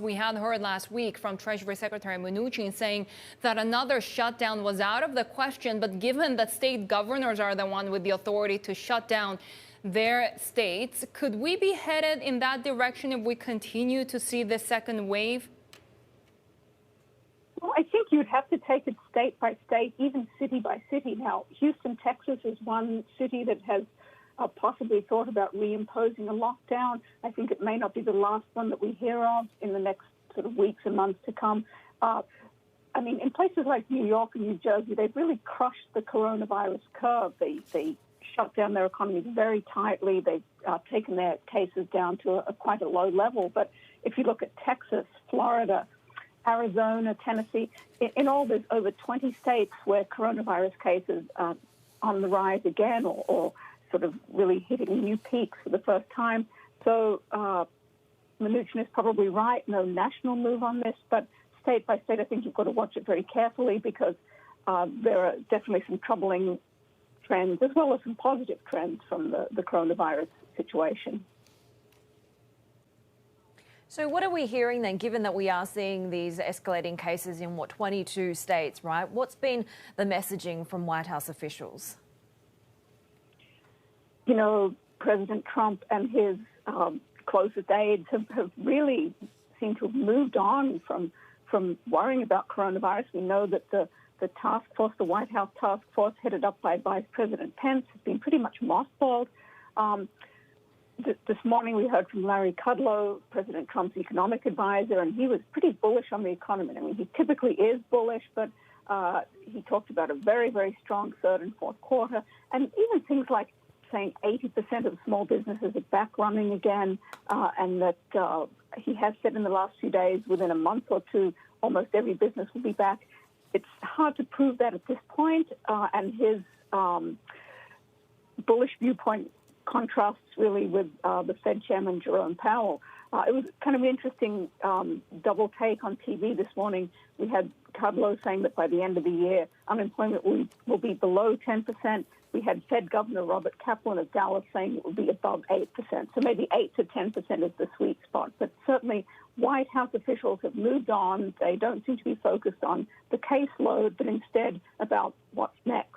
We had heard last week from Treasury Secretary Mnuchin saying that another shutdown was out of the question. But given that state governors are the one with the authority to shut down their states, could we be headed in that direction if we continue to see the second wave? Well, I think you'd have to take it state by state, even city by city. Now, Houston, Texas is one city that has possibly thought about reimposing a lockdown. I think it may not be the last one that we hear of in the next sort of weeks and months to come. I mean, in places like New York and New Jersey, they've really crushed the coronavirus curve. They shut down their economies very tightly. They've taken their cases down to quite a low level. But if you look at Texas, Florida, Arizona, Tennessee, in all there's over 20 states where coronavirus cases are on the rise again or sort of really hitting new peaks for the first time. So Mnuchin is probably right, no national move on this, but state by state, I think you've got to watch it very carefully because there are definitely some troubling trends as well as some positive trends from the coronavirus situation. So what are we hearing then, given that we are seeing these escalating cases in, 22 states, right? What's been the messaging from White House officials? You know, President Trump and his closest aides have really seemed to have moved on from worrying about coronavirus. We know that the task force, the White House task force headed up by Vice President Pence, has been pretty much mothballed. This morning we heard from Larry Kudlow, President Trump's economic advisor, and he was pretty bullish on the economy. I mean, he typically is bullish, but he talked about a very, very strong third and fourth quarter, and even things like saying 80% of small businesses are back running again, and that he has said in the last few days, within a month or two, almost every business will be back. It's hard to prove that at this point, and his bullish viewpoint contrasts really with the Fed Chairman Jerome Powell. It was kind of an interesting double take on TV this morning. We had Kudlow saying that by the end of the year, unemployment will be below 10%. We had Fed Governor Robert Kaplan of Dallas saying it will be above 8%. So maybe 8 to 10% is the sweet spot. But certainly White House officials have moved on. They don't seem to be focused on the caseload, but instead about what's next.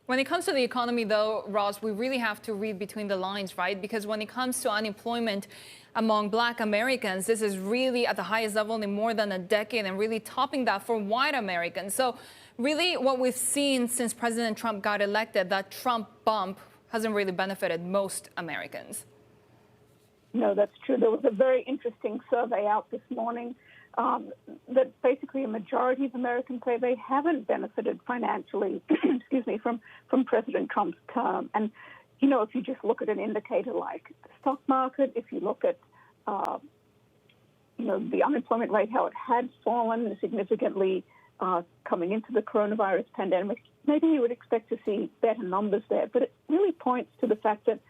When it comes to the economy, though, Ross, we really have to read between the lines, right? Because when it comes to unemployment among Black Americans, this is really at the highest level in more than a decade and really topping that for white Americans. So really what we've seen since President Trump got elected, that Trump bump hasn't really benefited most Americans. No, that's true. There was a very interesting survey out this morning that basically a majority of Americans say they haven't benefited financially, excuse me, from President Trump's term. And, you know, if you just look at an indicator like the stock market, if you look at, you know, the unemployment rate, how it had fallen significantly coming into the coronavirus pandemic, maybe you would expect to see better numbers there. But it really points to the fact that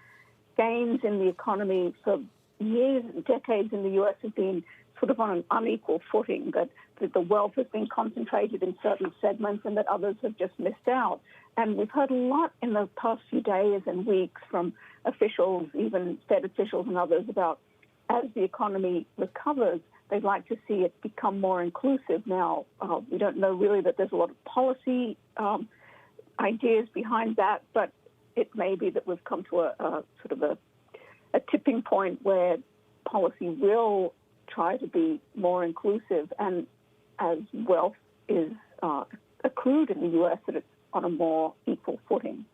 gains in the economy for years and decades in the U.S. have been sort of on an unequal footing, that the wealth has been concentrated in certain segments and that others have just missed out. And we've heard a lot in the past few days and weeks from officials, even Fed officials and others, about as the economy recovers, they'd like to see it become more inclusive. Now, we don't know really that there's a lot of policy ideas behind that, but it may be that we've come to a sort of a tipping point where policy will try to be more inclusive, and as wealth is accrued in the U.S., that it's on a more equal footing.